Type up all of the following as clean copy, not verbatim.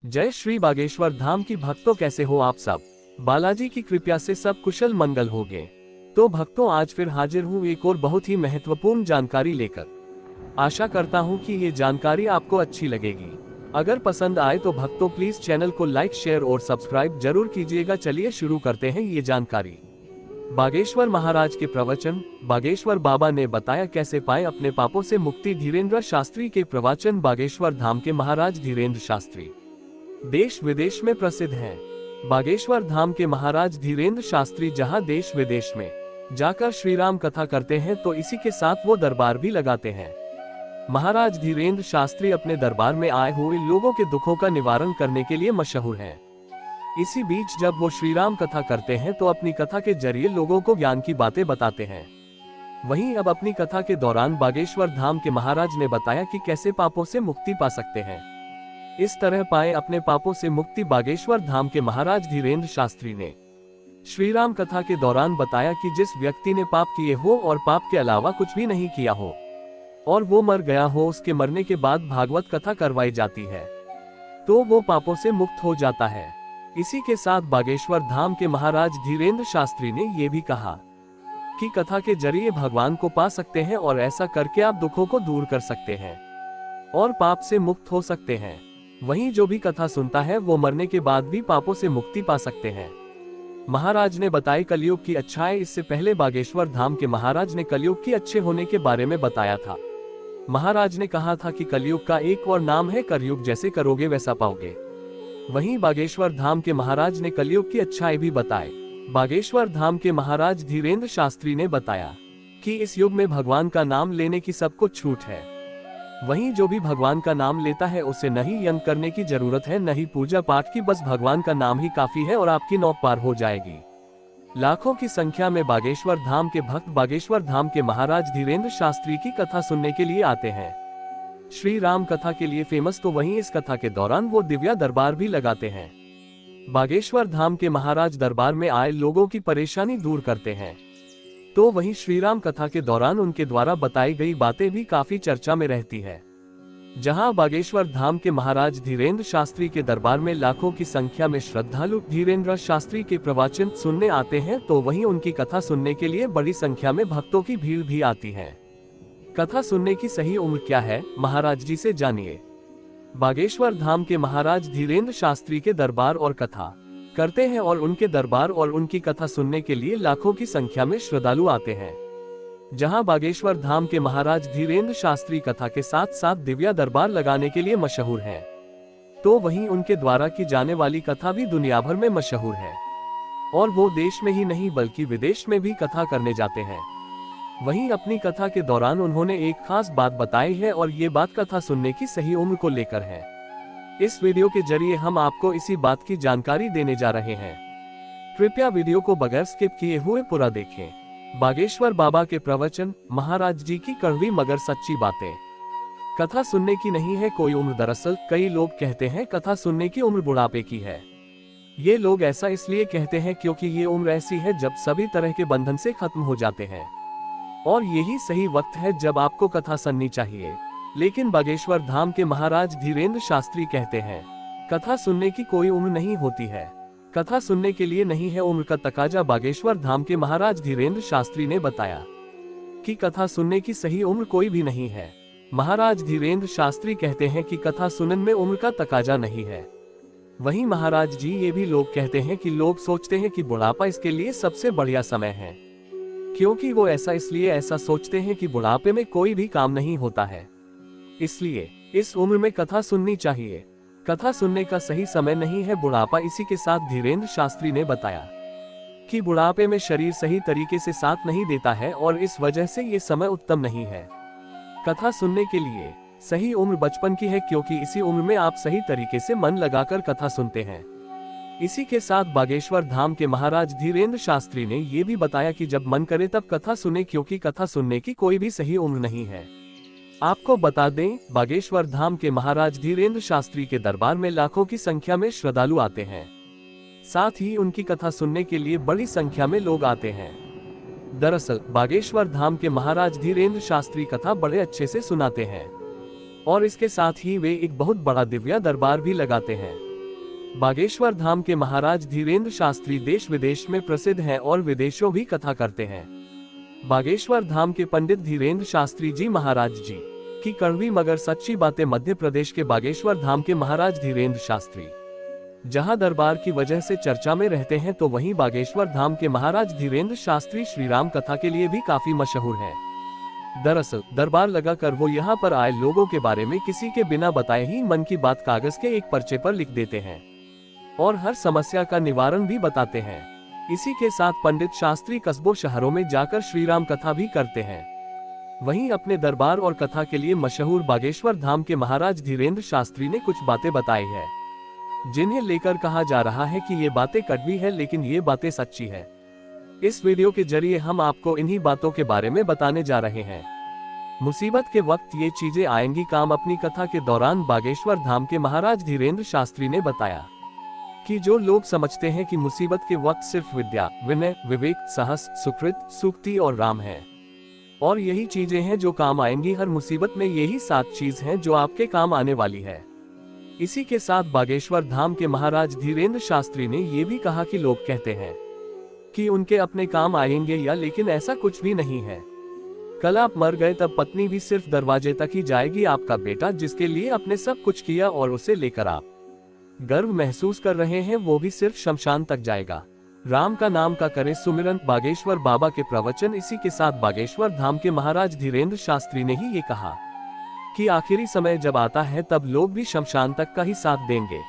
जय श्री बागेश्वर धाम की भक्तों, कैसे हो आप सब। बालाजी की कृपा से सब कुशल मंगल हो गए। तो भक्तों, आज फिर हाजिर हूँ एक और बहुत ही महत्वपूर्ण जानकारी लेकर। आशा करता हूँ कि ये जानकारी आपको अच्छी लगेगी। अगर पसंद आए तो भक्तों प्लीज चैनल को लाइक, शेयर और सब्सक्राइब जरूर कीजिएगा। चलिए शुरू करते हैं ये जानकारी। बागेश्वर महाराज के प्रवचन। बागेश्वर बाबा ने बताया कैसे पाए अपने पापों से मुक्ति। धीरेन्द्र शास्त्री के प्रवचन। बागेश्वर धाम के महाराज धीरेन्द्र शास्त्री देश विदेश में प्रसिद्ध हैं। बागेश्वर धाम के महाराज धीरेन्द्र शास्त्री जहां देश विदेश में जाकर श्री राम कथा करते हैं तो इसी के साथ वो दरबार भी लगाते हैं। महाराज धीरेन्द्र शास्त्री अपने दरबार में आए हुए लोगों के दुखों का निवारण करने के लिए मशहूर हैं। इसी बीच जब वो श्री राम कथा करते हैं तो अपनी कथा के जरिए लोगों को ज्ञान की बातें बताते हैं। वहीं अब अपनी कथा के दौरान बागेश्वर धाम के महाराज ने बताया कि कैसे पापों से मुक्ति पा सकते हैं। इस तरह पाए अपने पापों से मुक्ति बागेश्वर धाम के महाराज धीरेन्द्र शास्त्री ने श्री राम कथा के दौरान बताया कि जिस व्यक्ति ने पाप किए हो और पाप के अलावा कुछ भी नहीं किया हो और वो मर गया हो, उसके मरने के बाद भागवत कथा करवाई जाती है तो वो पापों से मुक्त हो जाता है। इसी के साथ बागेश्वर धाम के महाराज धीरेन्द्र शास्त्री ने ये भी कहा कि कथा के जरिए भगवान को पा सकते हैं और ऐसा करके आप दुखों को दूर कर सकते हैं और पाप से मुक्त हो सकते हैं। वहीं जो भी कथा सुनता है वो मरने के बाद भी पापों से मुक्ति पा सकते हैं। महाराज ने बताई कलयुग की अच्छाई। इससे पहले बागेश्वर धाम के महाराज ने कलयुग की अच्छे होने के बारे में बताया था। महाराज ने कहा था कि कलयुग का एक और नाम है करयुग, जैसे करोगे वैसा पाओगे। वहीं बागेश्वर धाम के महाराज ने कलयुग की अच्छाई भी बताए। बागेश्वर धाम के महाराज धीरेन्द्र शास्त्री ने बताया कि इस युग में भगवान का नाम लेने की सबको छूट है। वहीं जो भी भगवान का नाम लेता है उसे न ही यज्ञ करने की जरूरत है, न ही पूजा पाठ की, बस भगवान का नाम ही काफी है और आपकी नौक पार हो जाएगी। लाखों की संख्या में बागेश्वर धाम के भक्त बागेश्वर धाम के महाराज धीरेन्द्र शास्त्री की कथा सुनने के लिए आते हैं। श्री राम कथा के लिए फेमस, तो वहीं इस कथा के दौरान वो दिव्या दरबार भी लगाते हैं। बागेश्वर धाम के महाराज दरबार में आए लोगों की परेशानी दूर करते हैं। तो वहीं श्री राम कथा के दौरान उनके द्वारा बताई गई बातें भी काफी चर्चा में रहती है। जहां बागेश्वर धाम के महाराज धीरेन्द्र शास्त्री के दरबार में लाखों की संख्या में श्रद्धालु धीरेन्द्र शास्त्री के प्रवचन सुनने आते हैं, तो वहीं उनकी कथा सुनने के लिए बड़ी संख्या में भक्तों की भीड़ भी आती है। कथा सुनने की सही उम्र क्या है, महाराज जी से जानिए। बागेश्वर धाम के महाराज धीरेन्द्र शास्त्री के दरबार और कथा करते हैं और उनके दरबार और उनकी कथा सुनने के लिए लाखों की संख्या में श्रद्धालु आते हैं। जहां बागेश्वर धाम के महाराज धीरेन्द्र शास्त्री कथा के साथ साथ दिव्या दरबार लगाने के लिए मशहूर हैं, तो वहीं उनके द्वारा की जाने वाली कथा भी दुनिया भर में मशहूर है और वो देश में ही नहीं बल्कि विदेश में भी कथा करने जाते हैं। वहीं अपनी कथा के दौरान उन्होंने एक खास बात बताई है और ये बात कथा सुनने की सही उम्र को लेकर है। इस वीडियो के जरिए हम आपको इसी बात की जानकारी देने जा रहे हैं। कृपया वीडियो को बगैर स्किप किए हुए पूरा देखें। बागेश्वर बाबा के प्रवचन। महाराज जी की कड़वी मगर सच्ची बातें। कथा सुनने की नहीं है कोई उम्र। दरअसल कई लोग कहते हैं कथा सुनने की उम्र बुढ़ापे की है। ये लोग ऐसा इसलिए कहते हैं क्योंकि ये उम्र ऐसी है जब सभी तरह के बंधन से खत्म हो जाते हैं और यही सही वक्त है जब आपको कथा सुननी चाहिए। लेकिन बागेश्वर धाम के महाराज धीरेन्द्र शास्त्री कहते हैं कथा सुनने की कोई उम्र नहीं होती है। कथा सुनने के लिए नहीं है उम्र का तकाजा। बागेश्वर धाम के महाराज धीरेन्द्र शास्त्री ने बताया कि कथा सुनने की सही उम्र कोई भी नहीं है। महाराज धीरेन्द्र शास्त्री कहते हैं कि कथा सुनने में उम्र का तकाजा नहीं है। वहीं महाराज जी ये भी लोग कहते हैं कि लोग सोचते हैं कि बुढ़ापा इसके लिए सबसे बढ़िया समय है, क्योंकि वो ऐसा सोचते हैं कि बुढ़ापे में कोई भी काम नहीं होता है, इसलिए इस उम्र में कथा सुननी चाहिए। कथा सुनने का सही समय नहीं है बुढ़ापा। इसी के साथ धीरेन्द्र शास्त्री ने बताया कि बुढ़ापे में शरीर सही तरीके से साथ नहीं देता है और इस वजह से ये समय उत्तम नहीं है। कथा सुनने के लिए सही उम्र बचपन की है, क्योंकि इसी उम्र में आप सही तरीके से मन लगाकर कथा सुनते हैं। इसी के साथ बागेश्वर धाम के महाराज धीरेन्द्र शास्त्री ने ये भी बताया कि जब मन करे तब कथा सुने, क्योंकि कथा सुनने की कोई भी सही उम्र नहीं है। आपको बता दें, बागेश्वर धाम के महाराज धीरेन्द्र शास्त्री के दरबार में लाखों की संख्या में श्रद्धालु आते हैं। साथ ही उनकी कथा सुनने के लिए बड़ी संख्या में लोग आते हैं। दरअसल बागेश्वर धाम के महाराज धीरेन्द्र शास्त्री कथा बड़े अच्छे से सुनाते हैं और इसके साथ ही वे एक बहुत बड़ा दिव्या दरबार भी लगाते हैं। बागेश्वर धाम के महाराज धीरेन्द्र शास्त्री देश विदेश में प्रसिद्ध हैं और विदेशों भी कथा करते हैं। बागेश्वर धाम के पंडित धीरेन्द्र शास्त्री जी महाराज जी की कड़वी मगर सच्ची बातें। मध्य प्रदेश के बागेश्वर धाम के महाराज धीरेन्द्र शास्त्री जहां दरबार की वजह से चर्चा में रहते हैं, तो वहीं बागेश्वर धाम के महाराज धीरेन्द्र शास्त्री श्रीराम कथा के लिए भी काफी मशहूर हैं। दरअसल दरबार लगाकर वो यहाँ पर आए लोगों के बारे में किसी के बिना बताए ही मन की बात कागज के एक पर्चे पर लिख देते हैं और हर समस्या का निवारण भी बताते हैं। इसी के साथ पंडित शास्त्री कस्बों शहरों में जाकर श्रीराम कथा भी करते हैं। वहीं अपने दरबार और कथा के लिए मशहूर बागेश्वर धाम के महाराज धीरेन्द्र शास्त्री ने कुछ बातें बताई है, जिन्हें लेकर कहा जा रहा है कि ये बातें कड़वी है, लेकिन ये बातें सच्ची है। इस वीडियो के जरिए हम आपको इन्हीं बातों के बारे में बताने जा रहे हैं। मुसीबत के वक्त ये चीजें आएंगी काम। अपनी कथा के दौरान बागेश्वर धाम के महाराज धीरेन्द्र शास्त्री ने बताया कि जो लोग समझते हैं कि मुसीबत के वक्त सिर्फ विद्या, विनय, विवेक, साहस, सुकृत, सूक्ति और राम है, और यही चीजें हैं जो काम आएंगी। हर मुसीबत में यही 7 चीज हैं जो आपके काम आने वाली है। इसी के साथ बागेश्वर धाम के महाराज धीरेन्द्र शास्त्री ने ये भी कहा कि लोग कहते हैं कि उनके अपने काम आएंगे या, लेकिन ऐसा कुछ भी नहीं है। कल आप मर गए तब पत्नी भी सिर्फ दरवाजे तक ही जाएगी। आपका बेटा जिसके लिए आपने सब कुछ किया और उसे लेकर आप गर्व महसूस कर रहे हैं, वो भी सिर्फ शमशान तक जाएगा। राम का नाम का करे सुमिरन। बागेश्वर बाबा के प्रवचन। इसी के साथ बागेश्वर धाम के महाराज धीरेन्द्र शास्त्री ने ही ये कहा कि आखिरी समय जब आता है तब लोग भी शमशान तक का ही साथ देंगे।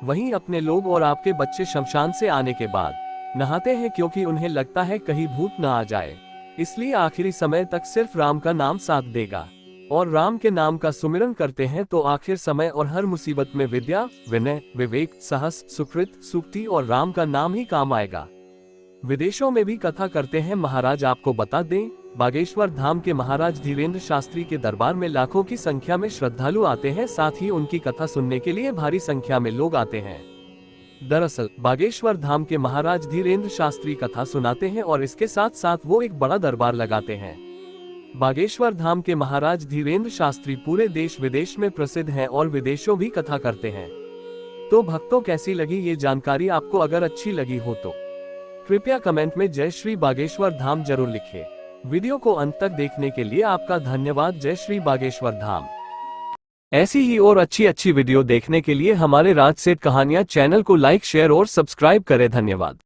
वहीं अपने लोग और आपके बच्चे शमशान से आने के बाद नहाते हैं, क्योंकि उन्हें लगता है कहीं भूत न आ जाए, इसलिए आखिरी समय तक सिर्फ राम का नाम साथ देगा और राम के नाम का सुमिरन करते हैं, तो आखिर समय और हर मुसीबत में विद्या, विनय, विवेक, साहस, सुकृत, सूक्ति और राम का नाम ही काम आएगा। विदेशों में भी कथा करते हैं महाराज। आपको बता दें, बागेश्वर धाम के महाराज धीरेन्द्र शास्त्री के दरबार में लाखों की संख्या में श्रद्धालु आते हैं, साथ ही उनकी कथा सुनने के लिए भारी संख्या में लोग आते हैं। दरअसल बागेश्वर धाम के महाराज धीरेन्द्र शास्त्री कथा सुनाते हैं और इसके साथ साथ वो एक बड़ा दरबार लगाते हैं। बागेश्वर धाम के महाराज धीरेन्द्र शास्त्री पूरे देश विदेश में प्रसिद्ध हैं और विदेशों भी कथा करते हैं। तो भक्तों, कैसी लगी ये जानकारी आपको? अगर अच्छी लगी हो तो कृपया कमेंट में जय श्री बागेश्वर धाम जरूर लिखें। वीडियो को अंत तक देखने के लिए आपका धन्यवाद। जय श्री बागेश्वर धाम। ऐसी ही और अच्छी वीडियो देखने के लिए हमारे राज सेठ कहानियां चैनल को लाइक, शेयर और सब्सक्राइब करें। धन्यवाद।